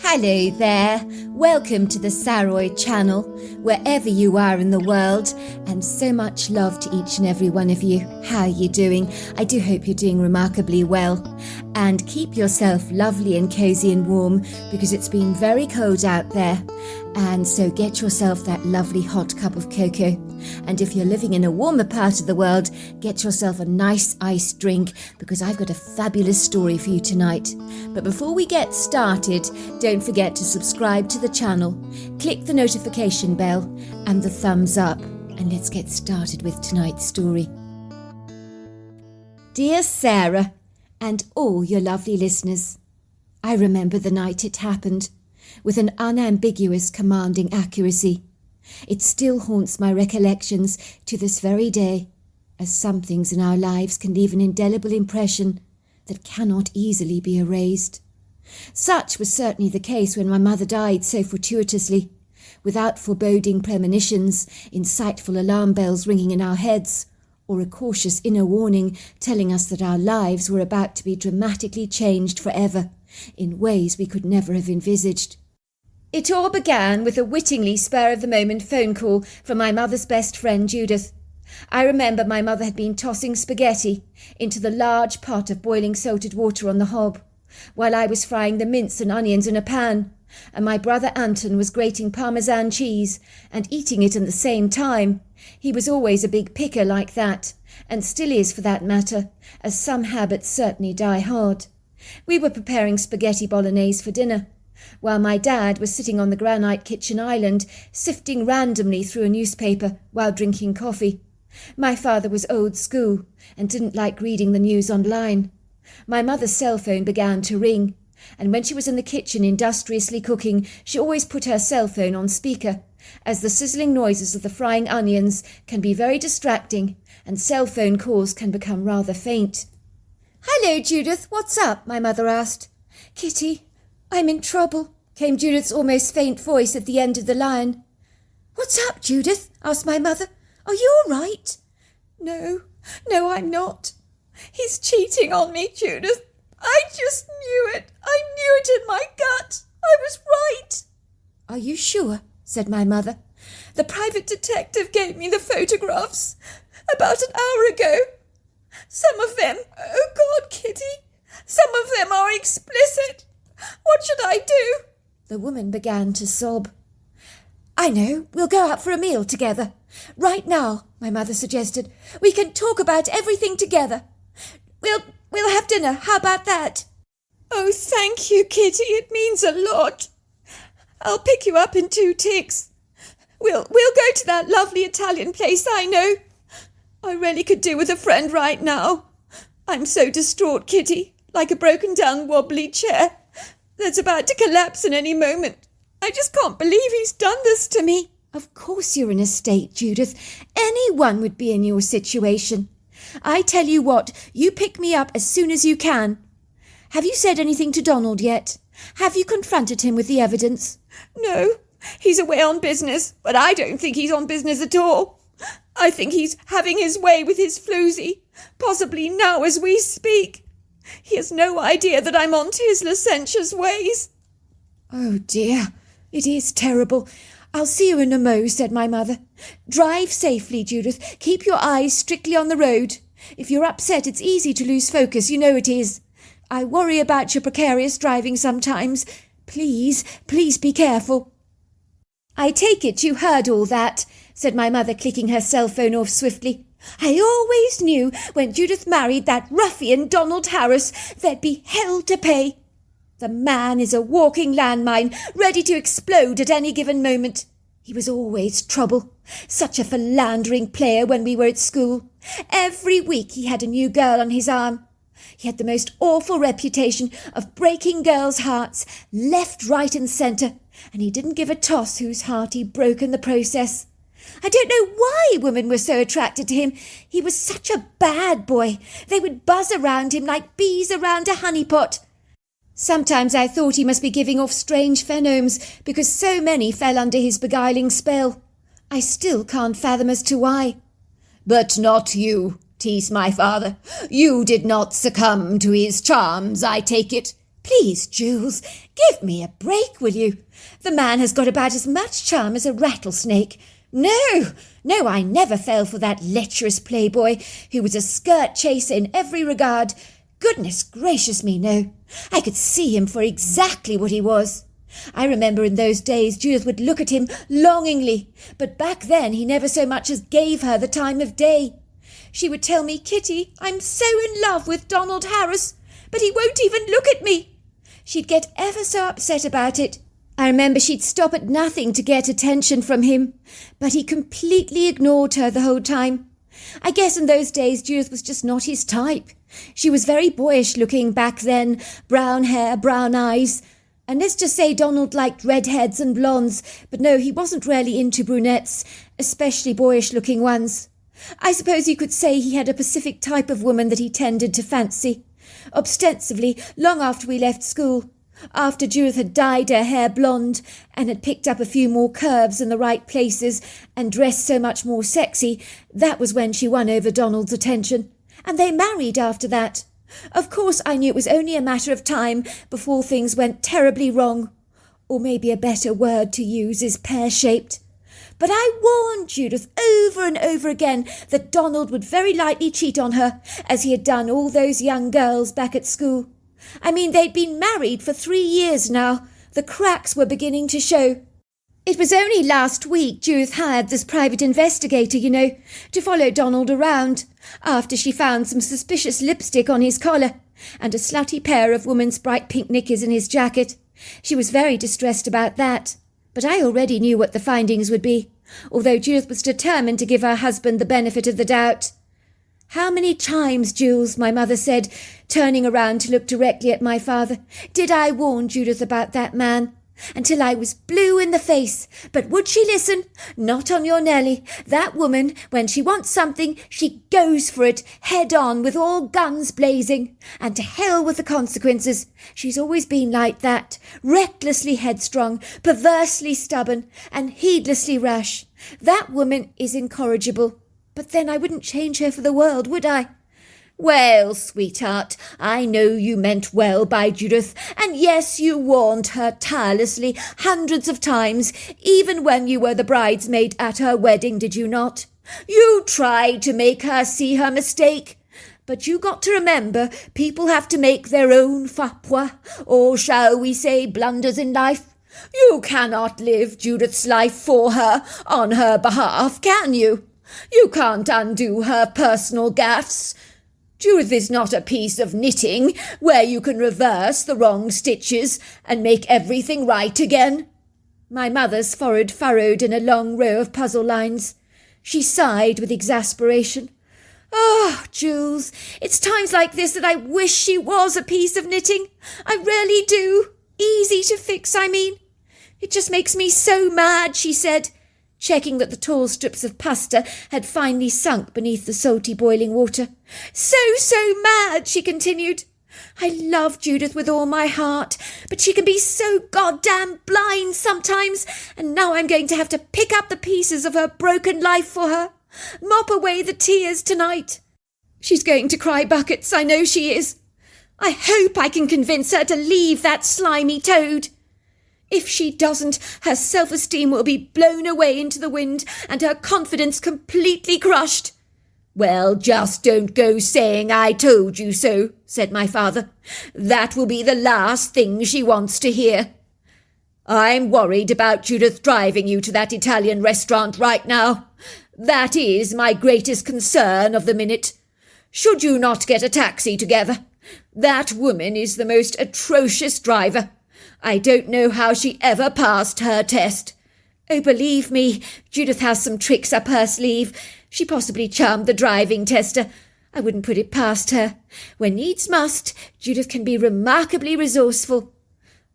Hello there, welcome to the Saroy channel, wherever you are in the world, and so much love to each and every one of you. How are you doing? I do hope you're doing remarkably well, and keep yourself lovely and cozy and warm because it's been very cold out there, and so get yourself that lovely hot cup of cocoa, and if you're living in a warmer part of the world, get yourself a nice iced drink because I've got a fabulous story for you tonight. But before we get started, don't forget to subscribe to the channel, click the notification bell and the thumbs up, and let's get started with tonight's story. Dear Sarah, and all your lovely listeners, I remember the night it happened with an unambiguous, commanding accuracy. It still haunts my recollections to this very day, as some things in our lives can leave an indelible impression that cannot easily be erased. Such was certainly the case when my mother died so fortuitously, without foreboding premonitions, insightful alarm bells ringing in our heads, or a cautious inner warning telling us that our lives were about to be dramatically changed forever, in ways we could never have envisaged. It all began with a wittingly spur-of-the-moment phone call from my mother's best friend Judith. I remember my mother had been tossing spaghetti into the large pot of boiling salted water on the hob, while I was frying the mince and onions in a pan, and my brother Anton was grating Parmesan cheese and eating it at the same time. He was always a big picker like that, and still is for that matter, as some habits certainly die hard. We were preparing spaghetti bolognese for dinner, while my dad was sitting on the granite kitchen island, sifting randomly through a newspaper while drinking coffee. My father was old school and didn't like reading the news online. My mother's cell phone began to ring, and when she was in the kitchen industriously cooking, she always put her cell phone on speaker, as the sizzling noises of the frying onions can be very distracting, and cell phone calls can become rather faint. "Hello, Judith, what's up?" my mother asked. "Kitty, I'm in trouble," came Judith's almost faint voice at the end of the line. "What's up, Judith?" asked my mother. "Are you all right?" No, I'm not. He's cheating on me, Judith. I just knew it. I knew it in my gut. I was right." "Are you sure?" said my mother. "The private detective gave me the photographs about an hour ago. Some of them, oh God, Kitty, some of them are explicit. What should I do?" The woman began to sob. "I know, we'll go out for a meal together. Right now," my mother suggested. "We can talk about everything together. We'll have dinner, how about that?" "Oh, thank you, Kitty, it means a lot. I'll pick you up in 2 ticks. We'll go to that lovely Italian place I know. I really could do with a friend right now. I'm so distraught, Kitty, like a broken down wobbly chair that's about to collapse in any moment. I just can't believe he's done this to me." "Of course you're in a state, Judith. Anyone would be in your situation. I tell you what, you pick me up as soon as you can. Have you said anything to Donald yet? Have you confronted him with the evidence?" "No, he's away on business, but I don't think he's on business at all. I think he's having his way with his floozy, possibly now as we speak. He has no idea that I'm on to his licentious ways." "Oh dear, it is terrible. I'll see you in a mo," said my mother. "Drive safely, Judith. Keep your eyes strictly on the road. If you're upset, it's easy to lose focus, you know it is. I worry about your precarious driving sometimes. Please be careful." "I take it you heard all that," said my mother, clicking her cell phone off swiftly. "I always knew when Judith married that ruffian Donald Harris, there'd be hell to pay. The man is a walking landmine, ready to explode at any given moment. He was always trouble. Such a philandering player when we were at school. Every week he had a new girl on his arm. He had the most awful reputation of breaking girls' hearts, left, right and centre, and he didn't give a toss whose heart he broke in the process. I don't know why women were so attracted to him. He was such a bad boy. They would buzz around him like bees around a honeypot. Sometimes I thought he must be giving off strange pheromones because so many fell under his beguiling spell. I still can't fathom as to why." "But not you," teased my father. "You did not succumb to his charms, I take it. Please, Jules, give me a break, will you? The man has got about as much charm as a rattlesnake. No, I never fell for that lecherous playboy who was a skirt chaser in every regard. Goodness gracious me, no. I could see him for exactly what he was. I remember in those days Judith would look at him longingly, but back then he never so much as gave her the time of day. She would tell me, Kitty, I'm so in love with Donald Harris, but he won't even look at me. She'd get ever so upset about it. I remember she'd stop at nothing to get attention from him, but he completely ignored her the whole time. I guess in those days Judith was just not his type. She was very boyish looking back then, brown hair, brown eyes. And let's just say Donald liked redheads and blondes, but no, he wasn't really into brunettes, especially boyish looking ones. I suppose you could say he had a Pacific type of woman that he tended to fancy. Ostensibly, long after we left school, after Judith had dyed her hair blonde and had picked up a few more curves in the right places and dressed so much more sexy, that was when she won over Donald's attention. And they married after that. Of course, I knew it was only a matter of time before things went terribly wrong. Or maybe a better word to use is pear-shaped. But I warned Judith over and over again that Donald would very likely cheat on her, as he had done all those young girls back at school. I mean, they'd been married for 3 years now. The cracks were beginning to show. It was only last week Judith hired this private investigator, to follow Donald around, after she found some suspicious lipstick on his collar and a slutty pair of women's bright pink knickers in his jacket. She was very distressed about that, but I already knew what the findings would be, although Judith was determined to give her husband the benefit of the doubt. How many times, Jules, my mother said, turning around to look directly at my father, did I warn Judith about that man? Until I was blue in the face. But would she listen? Not on your Nelly. That woman, when she wants something, she goes for it, head on, with all guns blazing. And to hell with the consequences. She's always been like that, recklessly headstrong, perversely stubborn, and heedlessly rash. That woman is incorrigible. But then I wouldn't change her for the world, would I? Well, sweetheart, I know you meant well by Judith, and yes, you warned her tirelessly hundreds of times, even when you were the bridesmaid at her wedding, did you not? You tried to make her see her mistake. But you got to remember, people have to make their own faux, or shall we say blunders in life. You cannot live Judith's life for her, on her behalf, can you? You can't undo her personal gaffes. Judith is not a piece of knitting where you can reverse the wrong stitches and make everything right again. My mother's forehead furrowed in a long row of puzzle lines. She sighed with exasperation. Oh, Jules, it's times like this that I wish she was a piece of knitting. I really do. Easy to fix, I mean. It just makes me so mad, she said, checking that the tall strips of pasta had finally sunk beneath the salty boiling water. So mad, she continued. I love Judith with all my heart, but she can be so goddamn blind sometimes, and now I'm going to have to pick up the pieces of her broken life for her, mop away the tears tonight. She's going to cry buckets, I know she is. I hope I can convince her to leave that slimy toad. If she doesn't, her self-esteem will be blown away into the wind and her confidence completely crushed. Well, just don't go saying I told you so, said my father. That will be the last thing she wants to hear. I'm worried about Judith driving you to that Italian restaurant right now. That is my greatest concern of the minute. Should you not get a taxi together? That woman is the most atrocious driver. I don't know how she ever passed her test. Oh, believe me, Judith has some tricks up her sleeve. She possibly charmed the driving tester. I wouldn't put it past her. When needs must, Judith can be remarkably resourceful.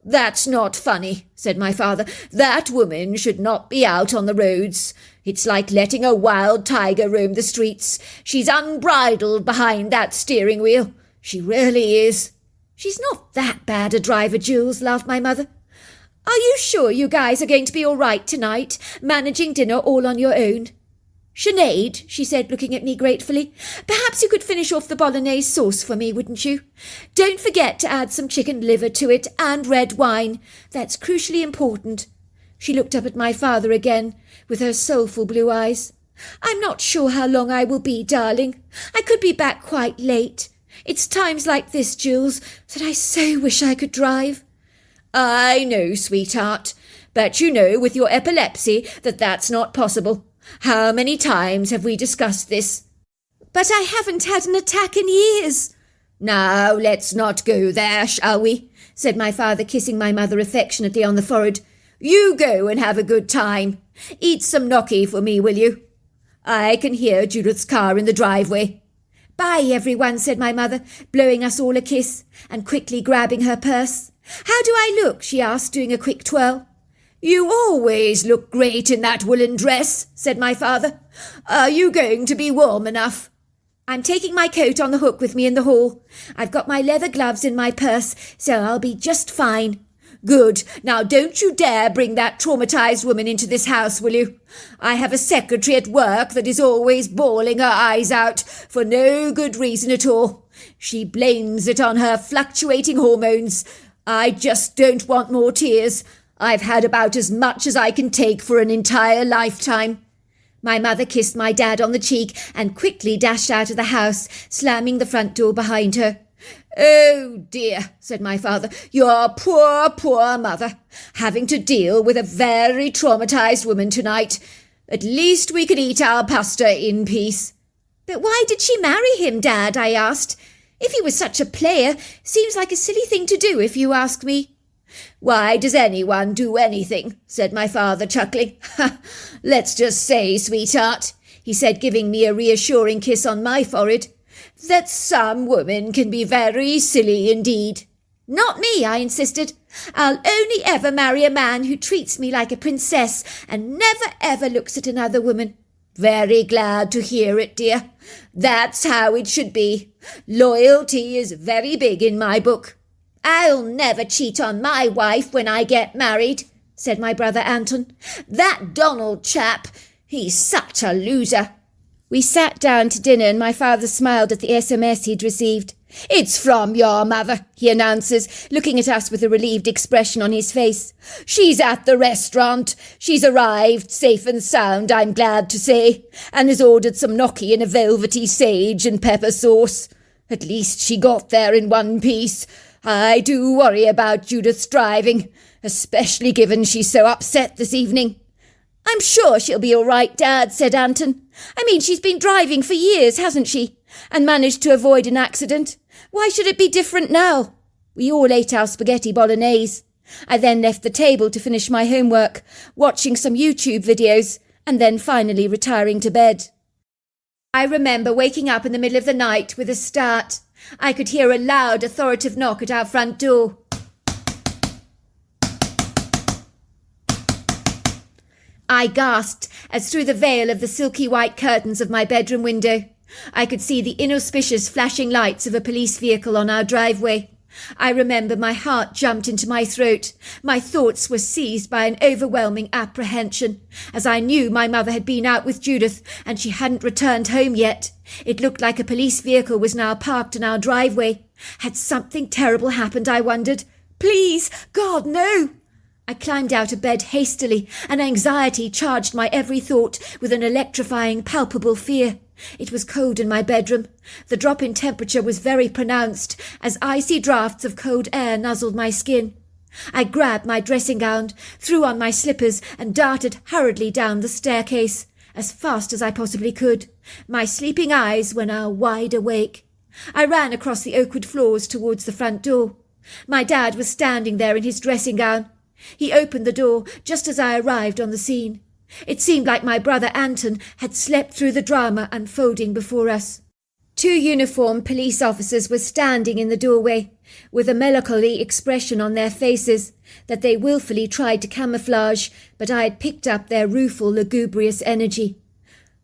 That's not funny, said my father. That woman should not be out on the roads. It's like letting a wild tiger roam the streets. She's unbridled behind that steering wheel. She really is. She's not that bad a driver, Jules, laughed my mother. Are you sure you guys are going to be all right tonight, managing dinner all on your own? "Sinead," she said, looking at me gratefully, "perhaps you could finish off the bolognese sauce for me, wouldn't you? Don't forget to add some chicken liver to it and red wine. That's crucially important." She looked up at my father again, with her soulful blue eyes. "I'm not sure how long I will be, darling. I could be back quite late. It's times like this, Jules, that I so wish I could drive." "I know, sweetheart, but you know with your epilepsy that's not possible. How many times have we discussed this?" "But I haven't had an attack in years." "Now, let's not go there, shall we?" said my father, kissing my mother affectionately on the forehead. "You go and have a good time. Eat some gnocchi for me, will you? I can hear Judith's car in the driveway." "Bye, everyone," said my mother, blowing us all a kiss and quickly grabbing her purse. "How do I look?" she asked, doing a quick twirl. "You always look great in that woolen dress," said my father. "Are you going to be warm enough?" "I'm taking my coat on the hook with me in the hall. I've got my leather gloves in my purse, so I'll be just fine." "Good. Now don't you dare bring that traumatized woman into this house, will you? I have a secretary at work that is always bawling her eyes out for no good reason at all. She blames it on her fluctuating hormones. I just don't want more tears. I've had about as much as I can take for an entire lifetime." My mother kissed my dad on the cheek and quickly dashed out of the house, slamming the front door behind her. "Oh dear," said my father, "your poor, poor mother, having to deal with a very traumatized woman tonight. At least we could eat our pasta in peace." "But why did she marry him, Dad?" I asked. "If he was such a player, seems like a silly thing to do, if you ask me." "Why does anyone do anything?" said my father, chuckling. "Let's just say, sweetheart," he said, giving me a reassuring kiss on my forehead, "that some women can be very silly indeed." "Not me," I insisted. "I'll only ever marry a man who treats me like a princess and never ever looks at another woman." "Very glad to hear it, dear. That's how it should be. Loyalty is very big in my book." "I'll never cheat on my wife when I get married," said my brother Anton. "That Donald chap, he's such a loser." We sat down to dinner and my father smiled at the SMS he'd received. "It's from your mother," he announces, looking at us with a relieved expression on his face. "She's at the restaurant. She's arrived, safe and sound, I'm glad to say, and has ordered some gnocchi in a velvety sage and pepper sauce. At least she got there in one piece. I do worry about Judith's driving, especially given she's so upset this evening." "I'm sure she'll be all right, Dad," said Anton. "I mean, she's been driving for years, hasn't she? And managed to avoid an accident. Why should it be different now?" We all ate our spaghetti bolognese. I then left the table to finish my homework, watching some YouTube videos, and then finally retiring to bed. I remember waking up in the middle of the night with a start. I could hear a loud, authoritative knock at our front door. I gasped as through the veil of the silky white curtains of my bedroom window, I could see the inauspicious flashing lights of a police vehicle on our driveway. I remember my heart jumped into my throat. My thoughts were seized by an overwhelming apprehension, as I knew my mother had been out with Judith and she hadn't returned home yet. It looked like a police vehicle was now parked in our driveway. Had something terrible happened, I wondered? Please, God, no! I climbed out of bed hastily, and anxiety charged my every thought with an electrifying, palpable fear. It was cold in my bedroom. The drop in temperature was very pronounced, as icy draughts of cold air nuzzled my skin. I grabbed my dressing gown, threw on my slippers, and darted hurriedly down the staircase, as fast as I possibly could. My sleeping eyes were now wide awake. I ran across the oakwood floors towards the front door. My dad was standing there in his dressing gown. He opened the door just as I arrived on the scene. It seemed like my brother Anton had slept through the drama unfolding before us. 2 uniformed police officers were standing in the doorway, with a melancholy expression on their faces that they willfully tried to camouflage, but I had picked up their rueful, lugubrious energy.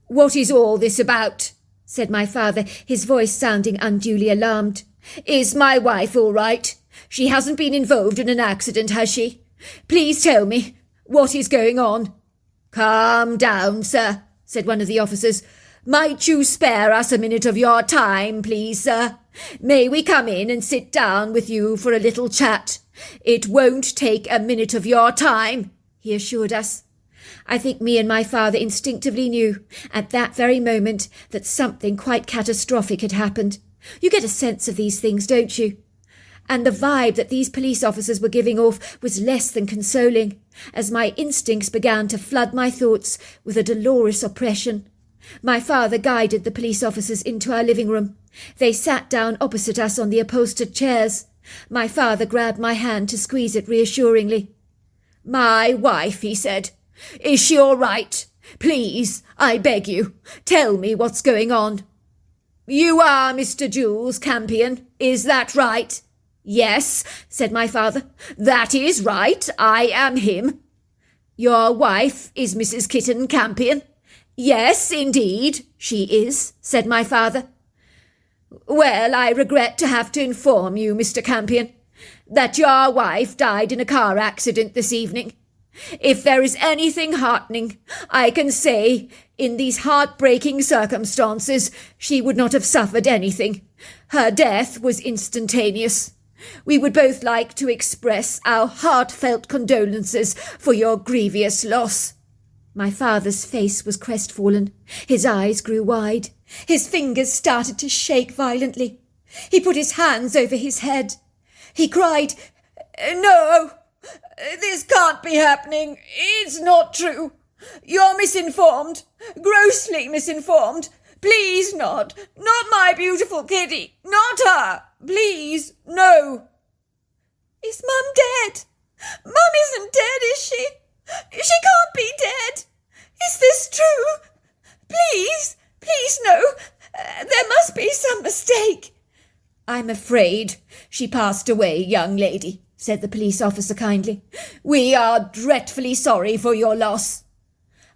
"What is all this about?" said my father, his voice sounding unduly alarmed. "Is my wife all right? She hasn't been involved in an accident, has she? Please tell me, what is going on?" "Calm down, sir," said one of the officers. "Might you spare us a minute of your time, please, sir? May we come in and sit down with you for a little chat? It won't take a minute of your time," he assured us. I think me and my father instinctively knew, at that very moment, that something quite catastrophic had happened. You get a sense of these things, don't you? And the vibe that these police officers were giving off was less than consoling, as my instincts began to flood my thoughts with a dolorous oppression. My father guided the police officers into our living room. They sat down opposite us on the upholstered chairs. My father grabbed my hand to squeeze it reassuringly. "My wife," he said. "Is she all right? Please, I beg you, tell me what's going on." "You are Mr. Jules Campion, is that right?" "Yes," said my father. "That is right, I am him." "Your wife is Mrs. Kitten Campion?" "Yes, indeed, she is," said my father. "Well, I regret to have to inform you, Mr. Campion, that your wife died in a car accident this evening. If there is anything heartening, I can say, in these heartbreaking circumstances, she would not have suffered anything. Her death was instantaneous. We would both like to express our heartfelt condolences for your grievous loss." My father's face was crestfallen. His eyes grew wide. His fingers started to shake violently. He put his hands over his head. He cried, "No, this can't be happening. It's not true. You're misinformed, grossly misinformed. Please not my beautiful Kitty, not her. Please, no." "Is Mum dead? Mum isn't dead, is she? She can't be dead. Is this true? Please, no. There must be some mistake." "I'm afraid she passed away, young lady," said the police officer kindly. "We are dreadfully sorry for your loss."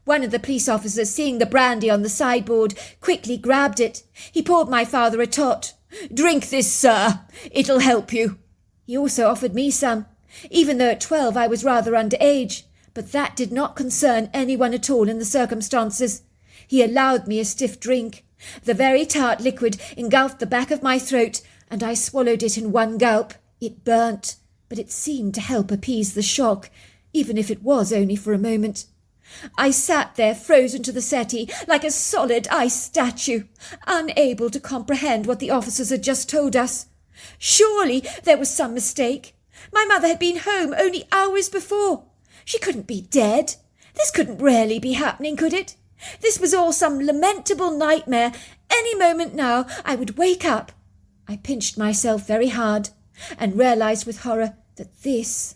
One of the police officers, seeing the brandy on the sideboard, quickly grabbed it. He poured my father a tot. "Drink this, sir. It'll help you." He also offered me some, even though at 12 I was rather underage, but that did not concern anyone at all in the circumstances. He allowed me a stiff drink. The very tart liquid engulfed the back of my throat, and I swallowed it in one gulp. It burnt, but it seemed to help appease the shock, even if it was only for a moment. I sat there frozen to the settee like a solid ice statue, unable to comprehend what the officers had just told us. Surely there was some mistake. My mother had been home only hours before. She couldn't be dead. This couldn't really be happening, could it? This was all some lamentable nightmare. Any moment now I would wake up. I pinched myself very hard and realized with horror that this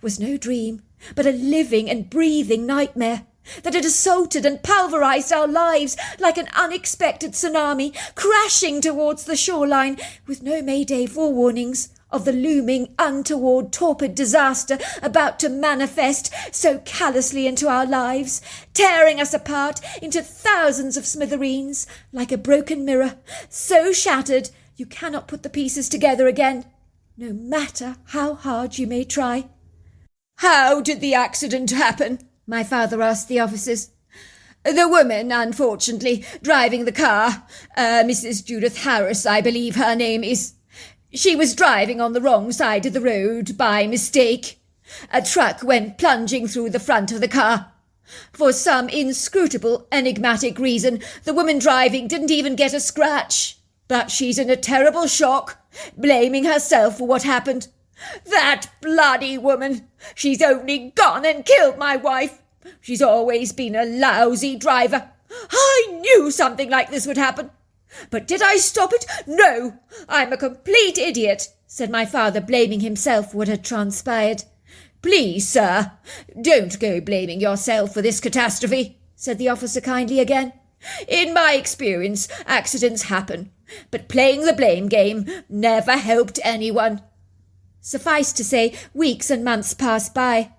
was no dream, but a living and breathing nightmare, that had assaulted and pulverized our lives like an unexpected tsunami, crashing towards the shoreline with no Mayday forewarnings of the looming, untoward, torpid disaster about to manifest so callously into our lives, tearing us apart into thousands of smithereens, like a broken mirror, so shattered you cannot put the pieces together again, no matter how hard you may try. "How did the accident happen?" my father asked the officers. "The woman, unfortunately, driving the car, Mrs. Judith Harris, I believe her name is. She was driving on the wrong side of the road by mistake. A truck went plunging through the front of the car. For some inscrutable, enigmatic reason, the woman driving didn't even get a scratch. But she's in a terrible shock, blaming herself for what happened. That bloody woman! She's only gone and killed my wife. She's always been a lousy driver. I knew something like this would happen. But did I stop it? No, I'm a complete idiot," said my father, blaming himself for what had transpired. "Please, sir, don't go blaming yourself for this catastrophe," said the officer kindly again. "In my experience, accidents happen, but playing the blame game never helped anyone." Suffice to say, weeks and months passed by,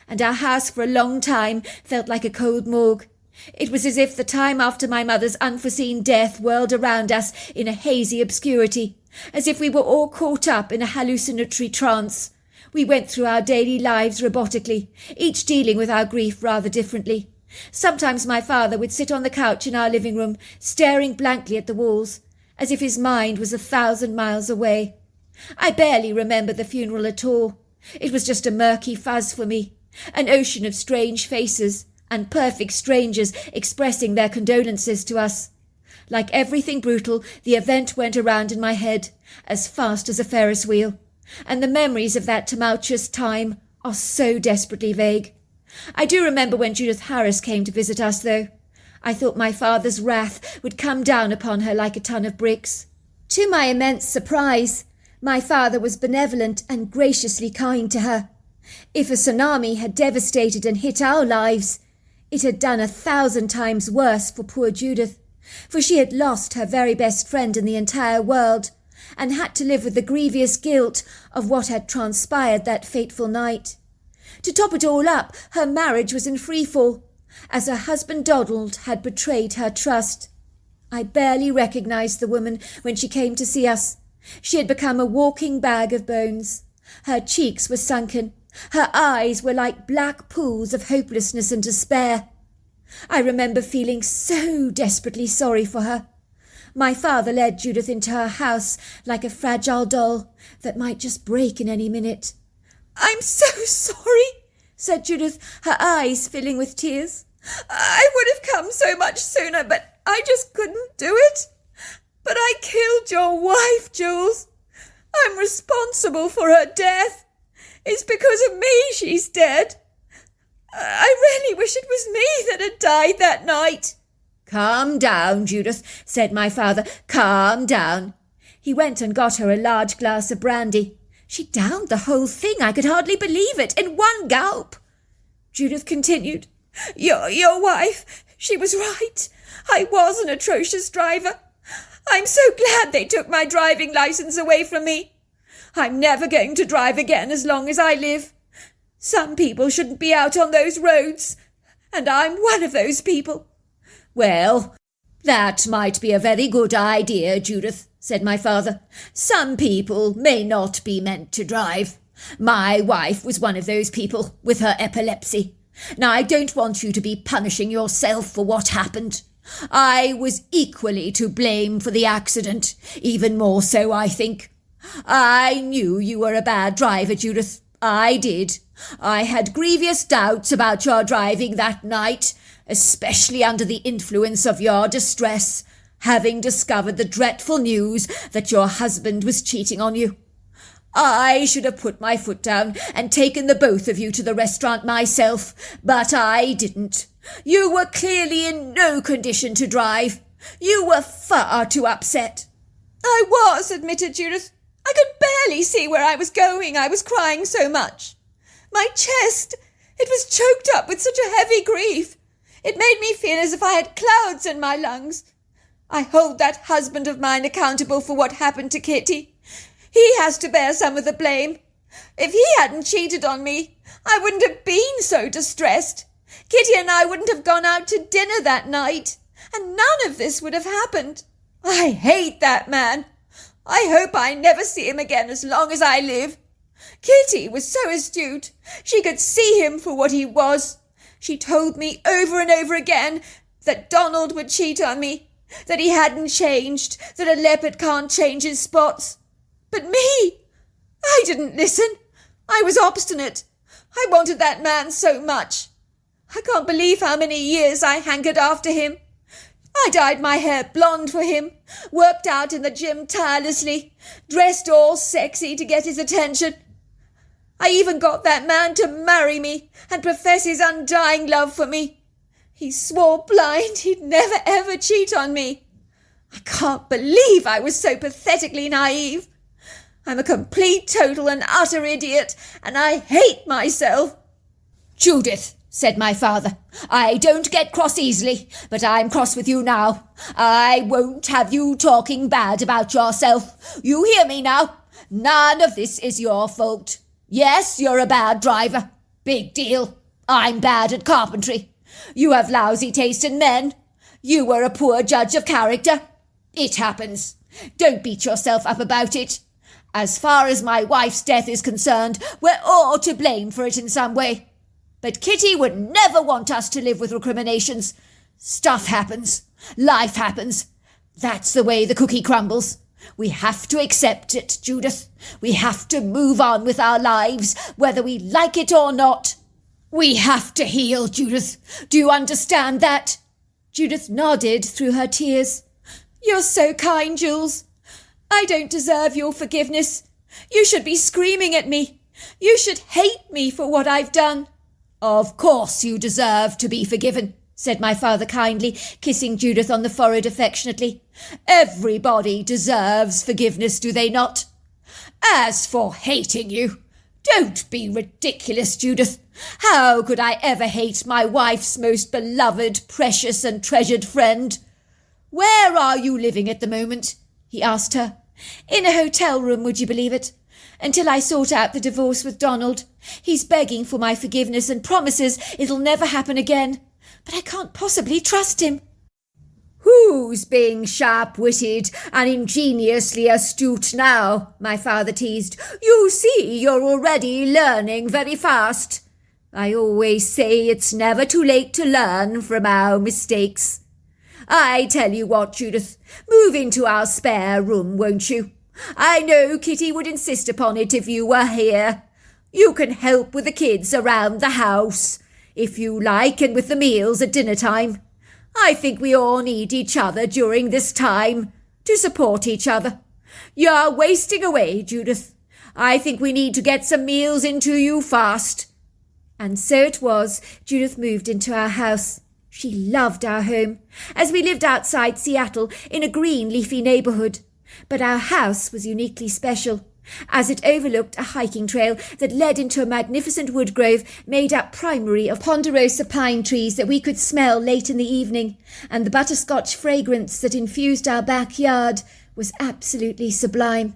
and our house for a long time felt like a cold morgue. It was as if the time after my mother's unforeseen death whirled around us in a hazy obscurity, as if we were all caught up in a hallucinatory trance. We went through our daily lives robotically, each dealing with our grief rather differently. Sometimes my father would sit on the couch in our living room, staring blankly at the walls, as if his mind was 1,000 miles away. I barely remember the funeral at all. It was just a murky fuzz for me, an ocean of strange faces and perfect strangers expressing their condolences to us. Like everything brutal, the event went around in my head as fast as a Ferris wheel, and the memories of that tumultuous time are so desperately vague. I do remember when Judith Harris came to visit us, though. I thought my father's wrath would come down upon her like a ton of bricks. To my immense surprise, my father was benevolent and graciously kind to her. If a tsunami had devastated and hit our lives, it had done 1,000 times worse for poor Judith, for she had lost her very best friend in the entire world, and had to live with the grievous guilt of what had transpired that fateful night. To top it all up, her marriage was in freefall, as her husband Donald had betrayed her trust. I barely recognized the woman when she came to see us. She had become a walking bag of bones. Her cheeks were sunken. Her eyes were like black pools of hopelessness and despair. I remember feeling so desperately sorry for her. My father led Judith into her house like a fragile doll that might just break in any minute. "I'm so sorry," said Judith, her eyes filling with tears. "I would have come so much sooner, but I just couldn't do it. But I killed your wife, Jules. I'm responsible for her death. It's because of me she's dead. I really wish it was me that had died that night." "Calm down, Judith," said my father. "Calm down." He went and got her a large glass of brandy. She downed the whole thing. I could hardly believe it, in one gulp. Judith continued, Your wife, she was right. I was an atrocious driver. I'm so glad they took my driving license away from me. I'm never going to drive again as long as I live. Some people shouldn't be out on those roads, and I'm one of those people." "Well, that might be a very good idea, Judith," said my father. "Some people may not be meant to drive. My wife was one of those people with her epilepsy. Now, I don't want you to be punishing yourself for what happened. I was equally to blame for the accident, even more so, I think. I knew you were a bad driver, Judith. I did. I had grievous doubts about your driving that night, especially under the influence of your distress, having discovered the dreadful news that your husband was cheating on you. I should have put my foot down and taken the both of you to the restaurant myself, but I didn't. You were clearly in no condition to drive. You were far too upset." "I was," admitted Judith. "I could barely see where I was going. I was crying so much. My chest, it was choked up with such a heavy grief. It made me feel as if I had clouds in my lungs. I hold that husband of mine accountable for what happened to Kitty. He has to bear some of the blame. If he hadn't cheated on me, I wouldn't have been so distressed. Kitty and I wouldn't have gone out to dinner that night, and none of this would have happened. I hate that man. I hope I never see him again as long as I live. Kitty was so astute. She could see him for what he was. She told me over and over again that Donald would cheat on me, that he hadn't changed, that a leopard can't change his spots. But me, I didn't listen. I was obstinate. I wanted that man so much. I can't believe how many years I hankered after him. I dyed my hair blonde for him, worked out in the gym tirelessly, dressed all sexy to get his attention. I even got that man to marry me and profess his undying love for me. He swore blind he'd never ever cheat on me. I can't believe I was so pathetically naive. I'm a complete, total and utter idiot, and I hate myself." "Judith," said my father, "I don't get cross easily, but I'm cross with you now. I won't have you talking bad about yourself. You hear me now? None of this is your fault. Yes, you're a bad driver. Big deal. I'm bad at carpentry. You have lousy taste in men. You were a poor judge of character. It happens. Don't beat yourself up about it. As far as my wife's death is concerned, we're all to blame for it in some way. But Kitty would never want us to live with recriminations. Stuff happens. Life happens. That's the way the cookie crumbles. We have to accept it, Judith. We have to move on with our lives, whether we like it or not. We have to heal, Judith. Do you understand that? Judith nodded through her tears. You're so kind, Jules. I don't deserve your forgiveness. You should be screaming at me. You should hate me for what I've done. Of course you deserve to be forgiven, said my father kindly, kissing Judith on the forehead affectionately. Everybody deserves forgiveness, do they not? As for hating you, don't be ridiculous, Judith. How could I ever hate my wife's most beloved, precious and treasured friend? Where are you living at the moment? He asked her. In a hotel room, would you believe it? Until I sort out the divorce with Donald. He's begging for my forgiveness and promises it'll never happen again. But I can't possibly trust him. Who's being sharp-witted and ingeniously astute now? My father teased. You see, you're already learning very fast. I always say it's never too late to learn from our mistakes. I tell you what, Judith, move into our spare room, won't you? I know Kitty would insist upon it if you were here. You can help with the kids around the house, if you like, and with the meals at dinner time. I think we all need each other during this time, to support each other. You're wasting away, Judith. I think we need to get some meals into you fast. And so it was, Judith moved into our house. She loved our home, as we lived outside Seattle in a green, leafy neighbourhood. But our house was uniquely special, as it overlooked a hiking trail that led into a magnificent wood grove made up primarily of ponderosa pine trees that we could smell late in the evening, and the butterscotch fragrance that infused our backyard was absolutely sublime.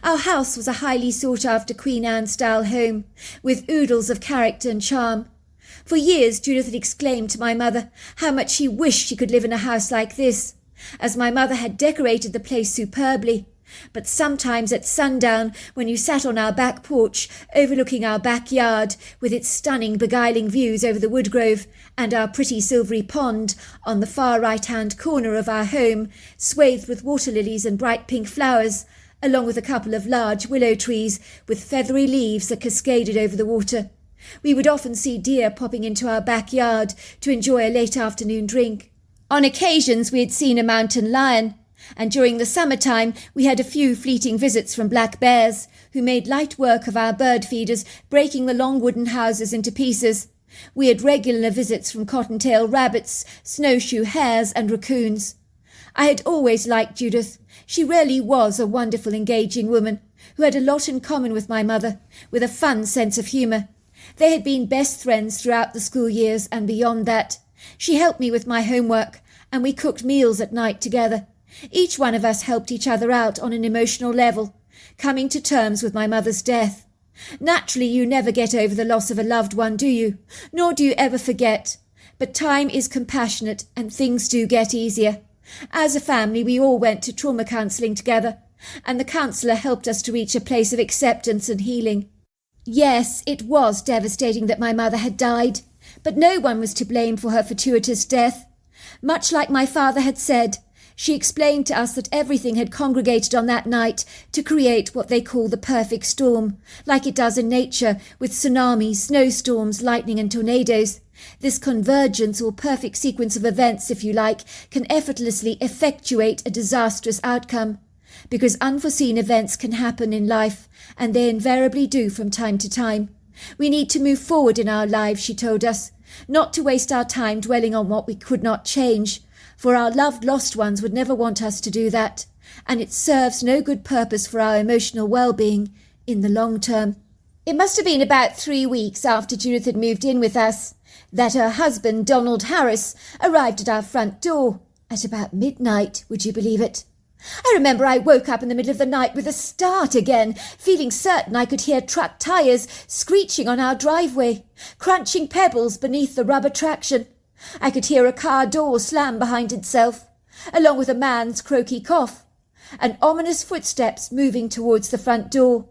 Our house was a highly sought-after Queen Anne-style home, with oodles of character and charm. For years Judith had exclaimed to my mother how much she wished she could live in a house like this, as my mother had decorated the place superbly. But sometimes at sundown, when you sat on our back porch, overlooking our backyard, with its stunning, beguiling views over the woodgrove, and our pretty silvery pond on the far right-hand corner of our home, swathed with water lilies and bright pink flowers, along with a couple of large willow trees with feathery leaves that cascaded over the water, we would often see deer popping into our backyard to enjoy a late afternoon drink. On occasions we had seen a mountain lion, and during the summer-time we had a few fleeting visits from black bears, who made light work of our bird feeders, breaking the long wooden houses into pieces. We had regular visits from cottontail rabbits, snowshoe hares and raccoons. I had always liked Judith. She really was a wonderful, engaging woman, who had a lot in common with my mother, with a fun sense of humour. They had been best friends throughout the school years and beyond that. She helped me with my homework, and we cooked meals at night together. Each one of us helped each other out on an emotional level, coming to terms with my mother's death. Naturally, you never get over the loss of a loved one, do you? Nor do you ever forget. But time is compassionate, and things do get easier. As a family, we all went to trauma counselling together, and the counsellor helped us to reach a place of acceptance and healing. Yes, it was devastating that my mother had died, but no one was to blame for her fortuitous death. Much like my father had said, she explained to us that everything had congregated on that night to create what they call the perfect storm, like it does in nature, with tsunamis, snowstorms, lightning and tornadoes. This convergence, or perfect sequence of events, if you like, can effortlessly effectuate a disastrous outcome. Because unforeseen events can happen in life, and they invariably do from time to time. We need to move forward in our lives, she told us, not to waste our time dwelling on what we could not change, for our loved lost ones would never want us to do that, and it serves no good purpose for our emotional well-being in the long term. It must have been about 3 weeks after Judith had moved in with us that her husband, Donald Harris, arrived at our front door at about midnight, would you believe it? I remember I woke up in the middle of the night with a start again, feeling certain I could hear truck tyres screeching on our driveway, crunching pebbles beneath the rubber traction. I could hear a car door slam behind itself, along with a man's croaky cough, and ominous footsteps moving towards the front door.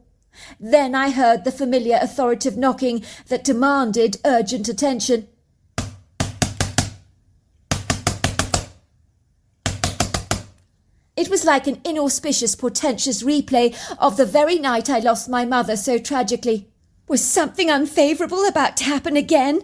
Then I heard the familiar authoritative knocking that demanded urgent attention. It was like an inauspicious, portentous replay of the very night I lost my mother so tragically. Was something unfavourable about to happen again?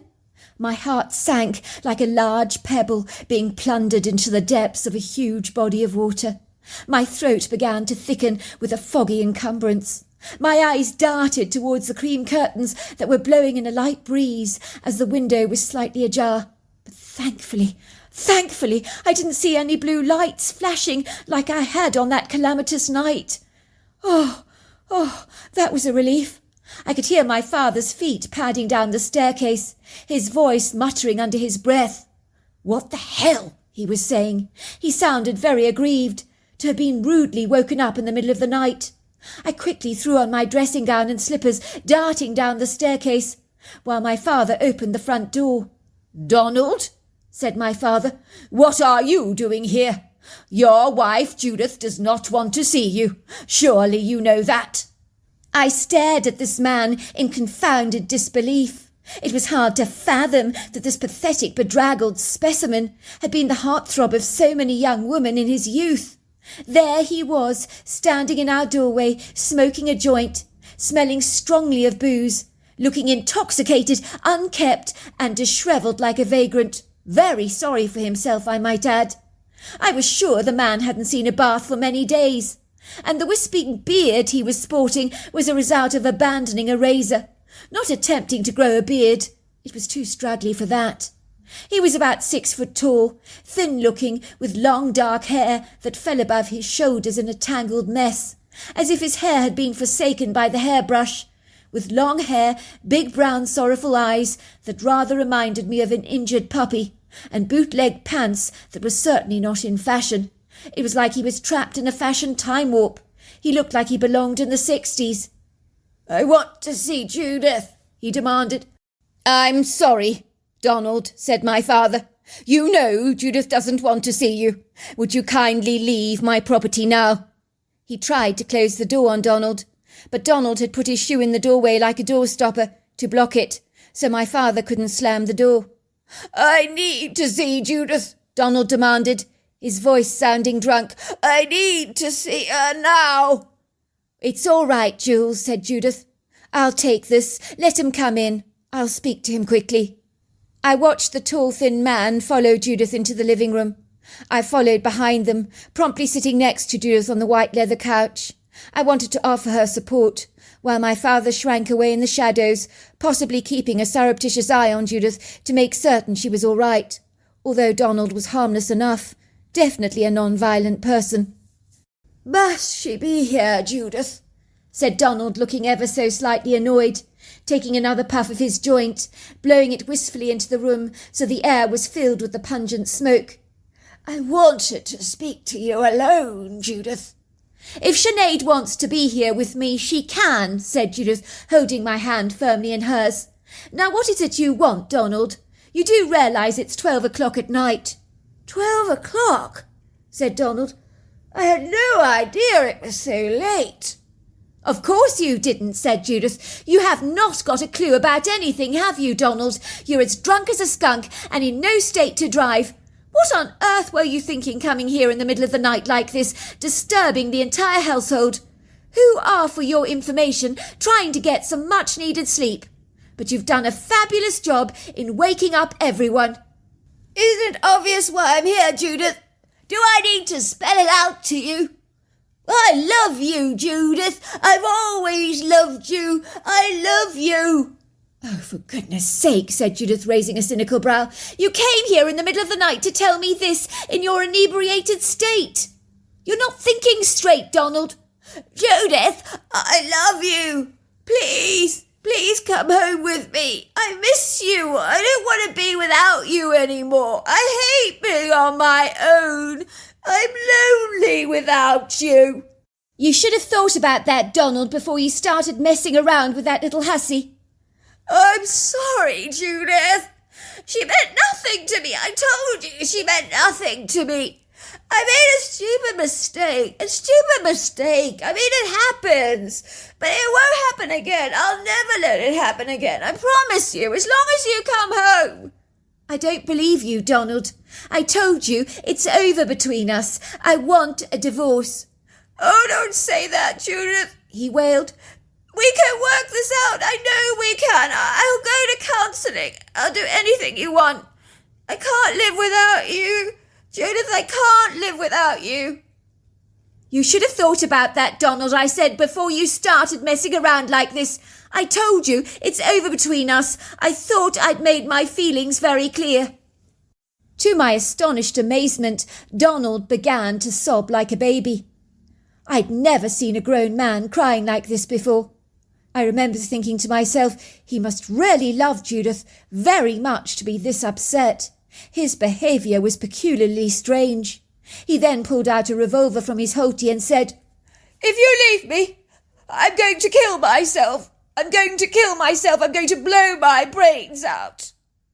My heart sank like a large pebble being plundered into the depths of a huge body of water. My throat began to thicken with a foggy encumbrance. My eyes darted towards the cream curtains that were blowing in a light breeze as the window was slightly ajar. But thankfully, I didn't see any blue lights flashing like I had on that calamitous night. Oh, that was a relief. I could hear my father's feet padding down the staircase, his voice muttering under his breath. "What the hell?" he was saying. He sounded very aggrieved, to have been rudely woken up in the middle of the night. I quickly threw on my dressing gown and slippers, darting down the staircase, while my father opened the front door. "Donald," said my father, "what are you doing here? Your wife, Judith, does not want to see you. Surely you know that." I stared at this man in confounded disbelief. It was hard to fathom that this pathetic, bedraggled specimen had been the heartthrob of so many young women in his youth. There he was, standing in our doorway, smoking a joint, smelling strongly of booze, looking intoxicated, unkempt, and dishevelled like a vagrant. Very sorry for himself, I might add. I was sure the man hadn't seen a bath for many days, and the wispy beard he was sporting was a result of abandoning a razor, not attempting to grow a beard. It was too straggly for that. He was about 6 foot tall, thin-looking, with long dark hair that fell above his shoulders in a tangled mess, as if his hair had been forsaken by the hairbrush, with long hair, big brown sorrowful eyes that rather reminded me of an injured puppy, and bootleg pants that were certainly not in fashion. It was like he was trapped in a fashion time warp. He looked like he belonged in the 60s. "I want to see Judith," he demanded. "I'm sorry, Donald," said my father. "You know Judith doesn't want to see you. Would you kindly leave my property now?" He tried to close the door on Donald, but Donald had put his shoe in the doorway like a doorstopper to block it, so my father couldn't slam the door. "I need to see Judith," Donald demanded, his voice sounding drunk. "I need to see her now." "It's all right, Jules," said Judith. "I'll take this. Let him come in. I'll speak to him quickly." I watched the tall, thin man follow Judith into the living room. I followed behind them, promptly sitting next to Judith on the white leather couch. I wanted to offer her support, while my father shrank away in the shadows, possibly keeping a surreptitious eye on Judith to make certain she was all right, although Donald was harmless enough, definitely a non-violent person. "Must she be here, Judith?" said Donald, looking ever so slightly annoyed, taking another puff of his joint, blowing it wistfully into the room so the air was filled with the pungent smoke. "I wanted to speak to you alone, Judith." "If Sinead wants to be here with me, she can," said Judith, holding my hand firmly in hers. "Now what is it you want, Donald? You do realise it's 12 o'clock at night." 12 o'clock?" said Donald. "I had no idea it was so late." "Of course you didn't," said Judith. "You have not got a clue about anything, have you, Donald? You're as drunk as a skunk and in no state to drive. What on earth were you thinking coming here in the middle of the night like this, disturbing the entire household? Who are, for your information, trying to get some much-needed sleep. But you've done a fabulous job in waking up everyone." "Isn't it obvious why I'm here, Judith? Do I need to spell it out to you? I love you, Judith. I've always loved you. I love you." "Oh, for goodness sake," said Judith, raising a cynical brow. "You came here in the middle of the night to tell me this in your inebriated state. You're not thinking straight, Donald." "Judith, I love you. Please come home with me. I miss you. I don't want to be without you anymore. I hate being on my own. I'm lonely without you." "You should have thought about that, Donald, before you started messing around with that little hussy." "I'm sorry, Judith. She meant nothing to me. I told you she meant nothing to me. I made a stupid mistake. I mean, it happens, but it won't happen again. I'll never let it happen again. I promise you, as long as you come home. I don't believe you, Donald. I told you, it's over between us. I want a divorce. Oh, don't say that, Judith, he wailed. We can work this out. I know we can. I'll go to counselling. I'll do anything you want. I can't live without you. Judith, I can't live without you. You should have thought about that, Donald, I said, before you started messing around like this. I told you, it's over between us. I thought I'd made my feelings very clear. To my astonished amazement, Donald began to sob like a baby. I'd never seen a grown man crying like this before. I remember thinking to myself, he must really love Judith very much to be this upset. His behaviour was peculiarly strange. He then pulled out a revolver from his holty and said, If you leave me, I'm going to kill myself. I'm going to blow my brains out.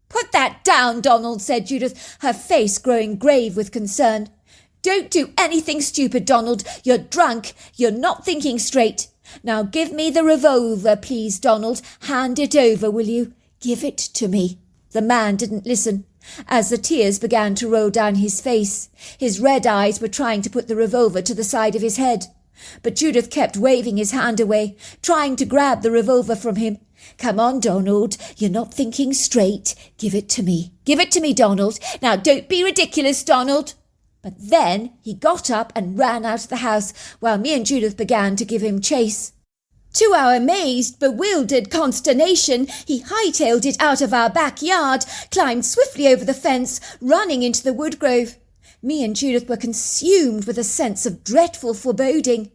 Put that down, Donald, said Judith, her face growing grave with concern. Don't do anything stupid, Donald. You're drunk. You're not thinking straight. Now give me the revolver, please, Donald. Hand it over, will you? Give it to me. The man didn't listen. As the tears began to roll down his face, his red eyes were trying to put the revolver to the side of his head. But Judith kept waving his hand away, trying to grab the revolver from him. Come on, Donald. You're not thinking straight. Give it to me. Give it to me, Donald. Now don't be ridiculous, Donald. But then he got up and ran out of the house, while me and Judith began to give him chase. To our amazed, bewildered consternation, he hightailed it out of our backyard, climbed swiftly over the fence, running into the woodgrove. Me and Judith were consumed with a sense of dreadful foreboding.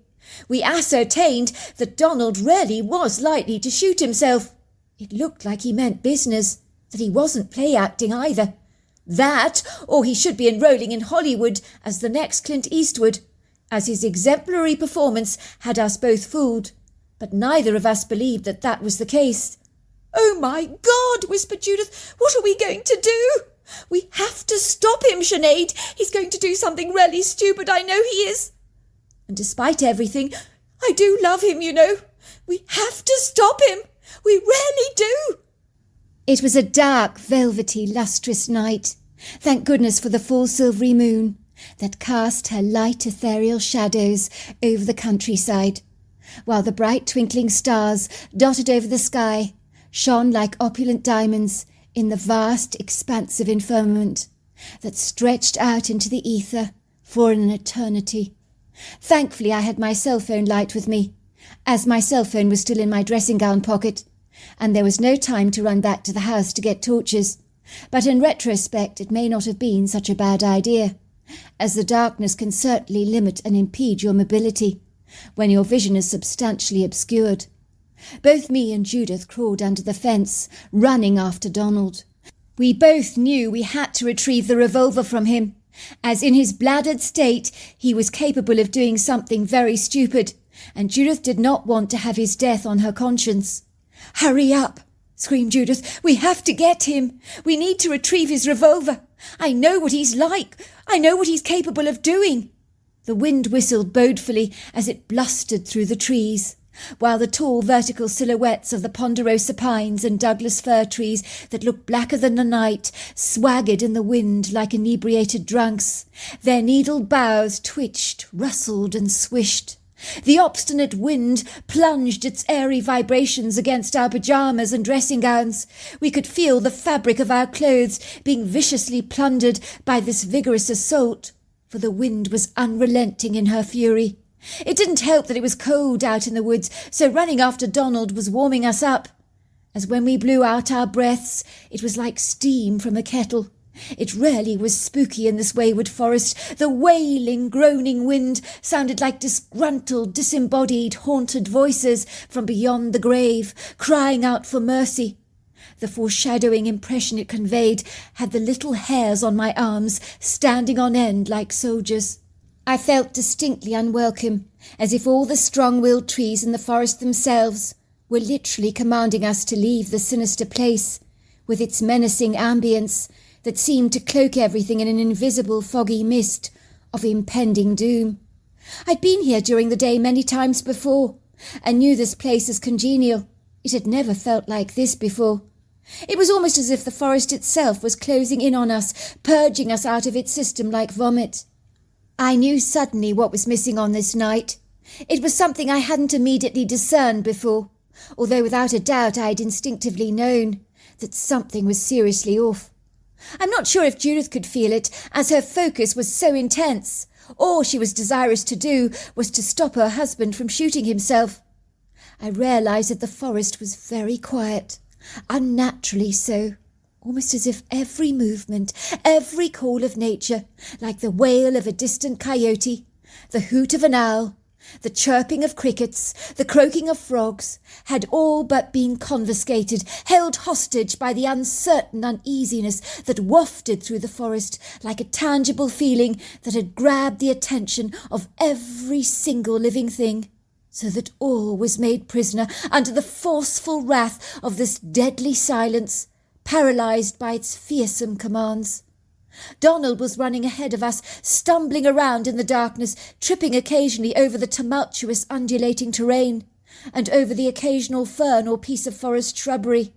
We ascertained that Donald really was likely to shoot himself. It looked like he meant business, that he wasn't play-acting either. That, or he should be enrolling in Hollywood as the next Clint Eastwood, as his exemplary performance had us both fooled. But neither of us believed that that was the case. Oh, my God, whispered Judith. What are we going to do? We have to stop him, Sinead. He's going to do something really stupid, I know he is. And despite everything, I do love him, you know. We have to stop him. We really do. It was a dark, velvety, lustrous night. Thank goodness for the full silvery moon that cast her light ethereal shadows over the countryside, while the bright twinkling stars dotted over the sky shone like opulent diamonds in the vast expansive firmament that stretched out into the ether for an eternity. Thankfully I had my cell phone light with me, as my cell phone was still in my dressing gown pocket, and there was no time to run back to the house to get torches. But in retrospect it may not have been such a bad idea, as the darkness can certainly limit and impede your mobility when your vision is substantially obscured. Both me and Judith crawled under the fence, running after Donald. We both knew we had to retrieve the revolver from him, as in his bladdered state he was capable of doing something very stupid, and Judith did not want to have his death on her conscience. Hurry up, screamed Judith. We have to get him. We need to retrieve his revolver. I know what he's like. I know what he's capable of doing. The wind whistled bodefully as it blustered through the trees, while the tall vertical silhouettes of the ponderosa pines and Douglas fir trees that looked blacker than the night swaggered in the wind like inebriated drunks. Their needled boughs twitched, rustled and swished. The obstinate wind plunged its airy vibrations against our pyjamas and dressing gowns. We could feel the fabric of our clothes being viciously plundered by this vigorous assault, for the wind was unrelenting in her fury. It didn't help that it was cold out in the woods, so running after Donald was warming us up. As when we blew out our breaths, it was like steam from a kettle. It really was spooky in this wayward forest. The wailing, groaning wind sounded like disgruntled, disembodied, haunted voices from beyond the grave, crying out for mercy. The foreshadowing impression it conveyed had the little hairs on my arms standing on end like soldiers. I felt distinctly unwelcome, as if all the strong-willed trees in the forest themselves were literally commanding us to leave the sinister place, with its menacing ambience that seemed to cloak everything in an invisible foggy mist of impending doom. I'd been here during the day many times before, and knew this place as congenial. It had never felt like this before. It was almost as if the forest itself was closing in on us, purging us out of its system like vomit. I knew suddenly what was missing on this night. It was something I hadn't immediately discerned before, although without a doubt I'd instinctively known that something was seriously off. I'm not sure if Judith could feel it, as her focus was so intense. All she was desirous to do was to stop her husband from shooting himself. I realised that the forest was very quiet, unnaturally so, almost as if every movement, every call of nature, like the wail of a distant coyote, the hoot of an owl, the chirping of crickets, the croaking of frogs, had all but been confiscated, held hostage by the uncertain uneasiness that wafted through the forest like a tangible feeling that had grabbed the attention of every single living thing, so that all was made prisoner under the forceful wrath of this deadly silence, paralysed by its fearsome commands. Donald was running ahead of us, stumbling around in the darkness, tripping occasionally over the tumultuous undulating terrain, and over the occasional fern or piece of forest shrubbery.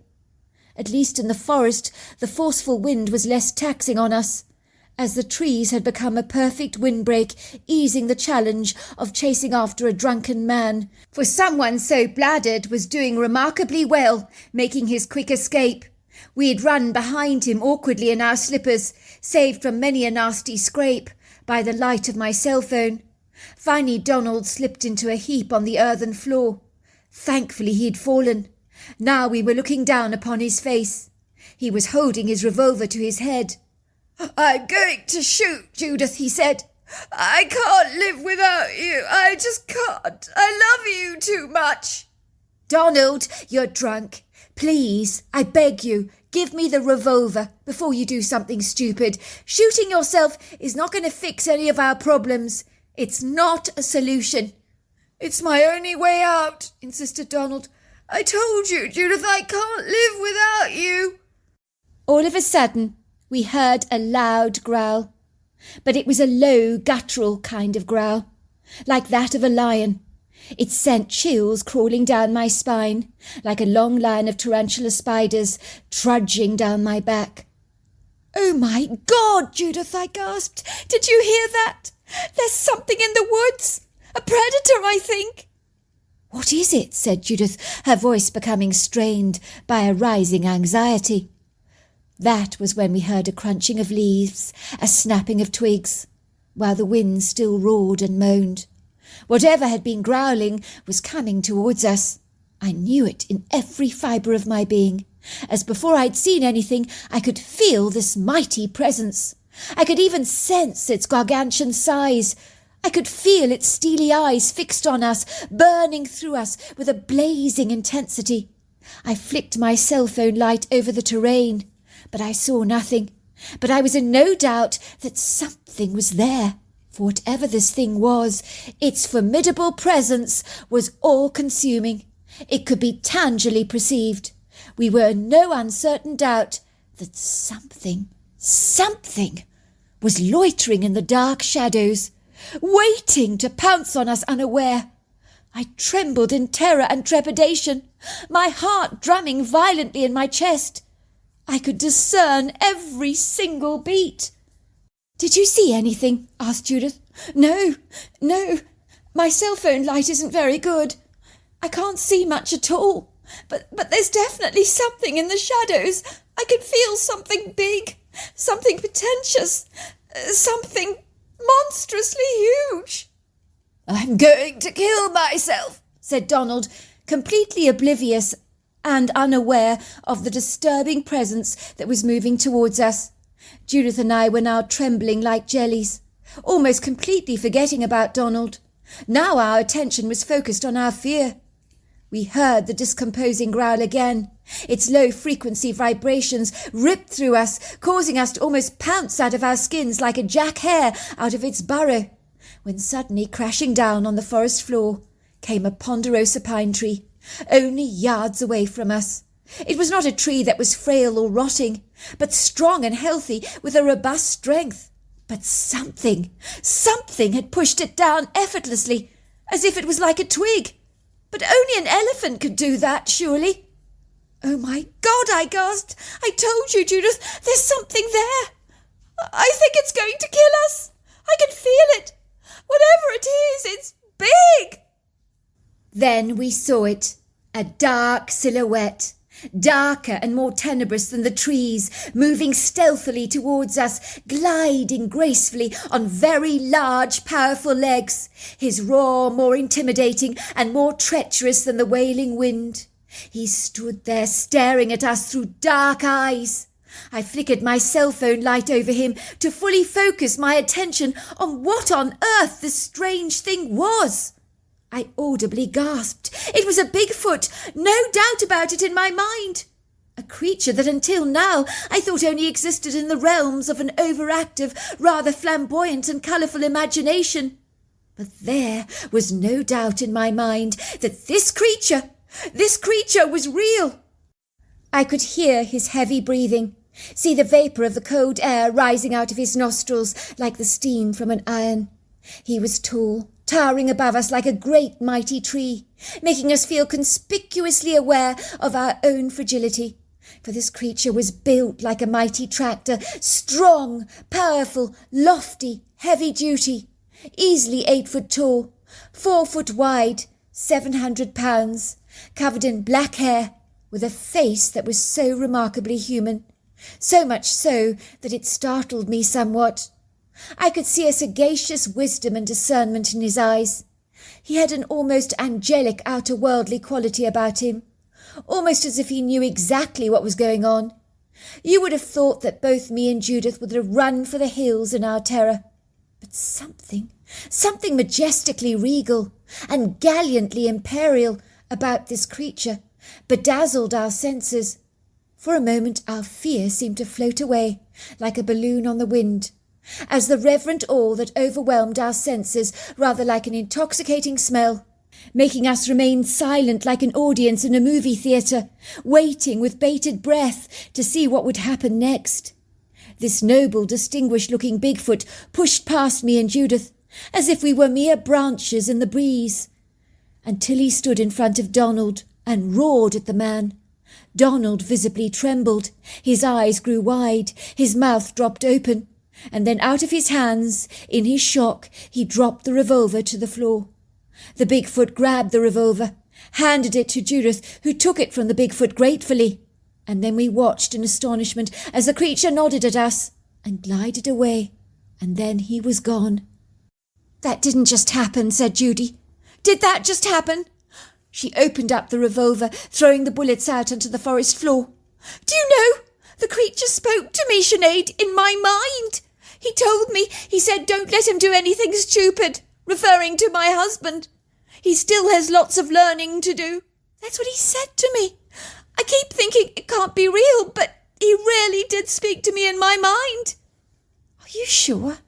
At least in the forest, the forceful wind was less taxing on us, as the trees had become a perfect windbreak, easing the challenge of chasing after a drunken man, for someone so bladdered was doing remarkably well, making his quick escape. We had run behind him awkwardly in our slippers, saved from many a nasty scrape by the light of my cell phone. Finally Donald slipped into a heap on the earthen floor. Thankfully he had fallen. Now we were looking down upon his face. He was holding his revolver to his head. "I'm going to shoot, Judith," he said. "I can't live without you. I just can't. I love you too much." "Donald, you're drunk. Please, I beg you, give me the revolver before you do something stupid. Shooting yourself is not going to fix any of our problems. It's not a solution." "It's my only way out," insisted Donald. "I told you, Judith, I can't live without you." All of a sudden, we heard a loud growl, but it was a low, guttural kind of growl, like that of a lion. It sent chills crawling down my spine, like a long line of tarantula spiders trudging down my back. "Oh my God, Judith," I gasped. "Did you hear that? There's something in the woods. A predator, I think." "What is it?" said Judith, her voice becoming strained by a rising anxiety. That was when we heard a crunching of leaves, a snapping of twigs, while the wind still roared and moaned. Whatever had been growling was coming towards us. I knew it in every fibre of my being, as before I'd seen anything I could feel this mighty presence. I could even sense its gargantuan size. I could feel its steely eyes fixed on us, burning through us with a blazing intensity. I flicked my cell phone light over the terrain, but I saw nothing. But I was in no doubt that something was there. For whatever this thing was, its formidable presence was all-consuming. It could be tangibly perceived. We were in no uncertain doubt that something was loitering in the dark shadows, waiting to pounce on us unaware. I trembled in terror and trepidation, my heart drumming violently in my chest. I could discern every single beat. "Did you see anything?" asked Judith. No. My cell phone light isn't very good. I can't see much at all. But there's definitely something in the shadows. I can feel something big, something pretentious, something monstrously huge." "I'm going to kill myself," said Donald, completely oblivious and unaware of the disturbing presence that was moving towards us. Judith and I were now trembling like jellies, almost completely forgetting about Donald. Now our attention was focused on our fear. We heard the discomposing growl again. Its low-frequency vibrations ripped through us, causing us to almost pounce out of our skins like a jack-hare out of its burrow, when suddenly crashing down on the forest floor came a ponderosa pine tree, only yards away from us. It was not a tree that was frail or rotting, but strong and healthy, with a robust strength. But something had pushed it down effortlessly, as if it was like a twig. But only an elephant could do that, surely. "Oh my God," I gasped. "I told you, Judith, there's something there. I think it's going to kill us. I can feel it. Whatever it is, it's big." Then we saw it, a dark silhouette, darker and more tenebrous than the trees, moving stealthily towards us, gliding gracefully on very large, powerful legs, his roar more intimidating and more treacherous than the wailing wind. He stood there staring at us through dark eyes. I flickered my cell phone light over him to fully focus my attention on what on earth this strange thing was. I audibly gasped. It was a Bigfoot, no doubt about it in my mind. A creature that until now I thought only existed in the realms of an overactive, rather flamboyant and colourful imagination. But there was no doubt in my mind that this creature was real. I could hear his heavy breathing, see the vapour of the cold air rising out of his nostrils like the steam from an iron. He was tall, towering above us like a great mighty tree, making us feel conspicuously aware of our own fragility. For this creature was built like a mighty tractor, strong, powerful, lofty, heavy-duty, easily 8 foot tall, 4 foot wide, 700 pounds, covered in black hair, with a face that was so remarkably human, so much so that it startled me somewhat. I could see a sagacious wisdom and discernment in his eyes. He had an almost angelic outer-worldly quality about him, almost as if he knew exactly what was going on. You would have thought that both me and Judith would have run for the hills in our terror. But something majestically regal and gallantly imperial about this creature bedazzled our senses. For a moment our fear seemed to float away like a balloon on the wind, as the reverent awe that overwhelmed our senses rather like an intoxicating smell, making us remain silent like an audience in a movie theatre, waiting with bated breath to see what would happen next. This noble, distinguished-looking Bigfoot pushed past me and Judith, as if we were mere branches in the breeze, until he stood in front of Donald and roared at the man. Donald visibly trembled, his eyes grew wide, his mouth dropped open, and then out of his hands, in his shock, he dropped the revolver to the floor. The Bigfoot grabbed the revolver, handed it to Judith, who took it from the Bigfoot gratefully, and then we watched in astonishment as the creature nodded at us and glided away, and then he was gone. "That didn't just happen," said Judy. "Did that just happen?" She opened up the revolver, throwing the bullets out onto the forest floor. "Do you know, the creature spoke to me, Sinead, in my mind. He told me, he said, don't let him do anything stupid, referring to my husband. He still has lots of learning to do. That's what he said to me. I keep thinking it can't be real, but he really did speak to me in my mind." "Are you sure?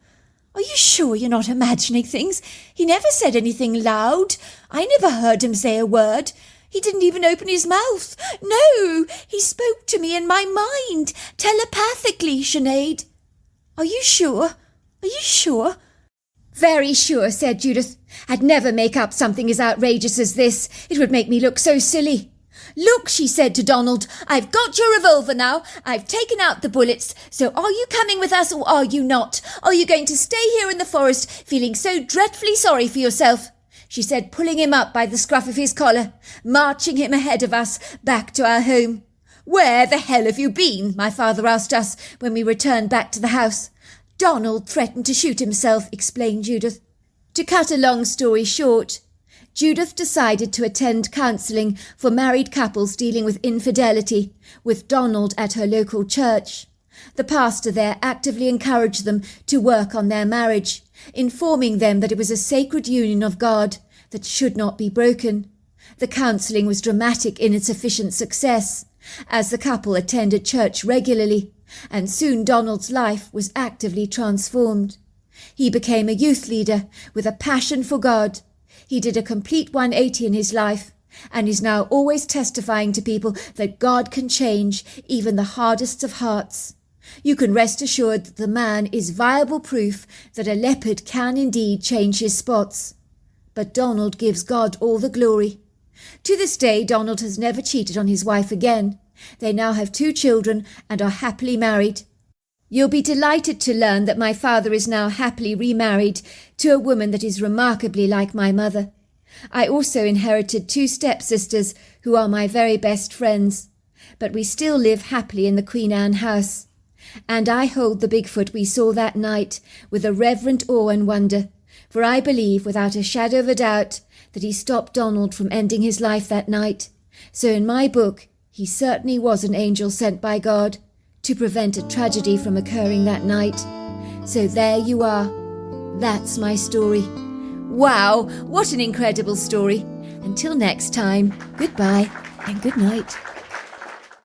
Are you sure you're not imagining things? He never said anything loud. I never heard him say a word. He didn't even open his mouth. No, he spoke to me in my mind, telepathically, Sinead. Are you sure? Are you sure?" "Very sure," said Judith. "I'd never make up something as outrageous as this. It would make me look so silly." "Look," she said to Donald, "I've got your revolver now. I've taken out the bullets. So are you coming with us or are you not? Are you going to stay here in the forest, feeling so dreadfully sorry for yourself?" she said, pulling him up by the scruff of his collar, marching him ahead of us back to our home. "Where the hell have you been?" my father asked us when we returned back to the house. "Donald threatened to shoot himself," explained Judith. To cut a long story short, Judith decided to attend counselling for married couples dealing with infidelity, with Donald at her local church. The pastor there actively encouraged them to work on their marriage, informing them that it was a sacred union of God that should not be broken. The counselling was dramatic in its efficient success, as the couple attended church regularly, and soon Donald's life was actively transformed. He became a youth leader with a passion for God. He did a complete 180 in his life, and is now always testifying to people that God can change even the hardest of hearts. You can rest assured that the man is viable proof that a leopard can indeed change his spots. But Donald gives God all the glory. To this day, Donald has never cheated on his wife again. They now have 2 children and are happily married. You'll be delighted to learn that my father is now happily remarried to a woman that is remarkably like my mother. I also inherited 2 stepsisters who are my very best friends, but we still live happily in the Queen Anne house. And I hold the Bigfoot we saw that night with a reverent awe and wonder, for I believe without a shadow of a doubt that he stopped Donald from ending his life that night. So in my book, he certainly was an angel sent by God to prevent a tragedy from occurring that night. So there you are. That's my story. Wow, what an incredible story. Until next time, goodbye and good night.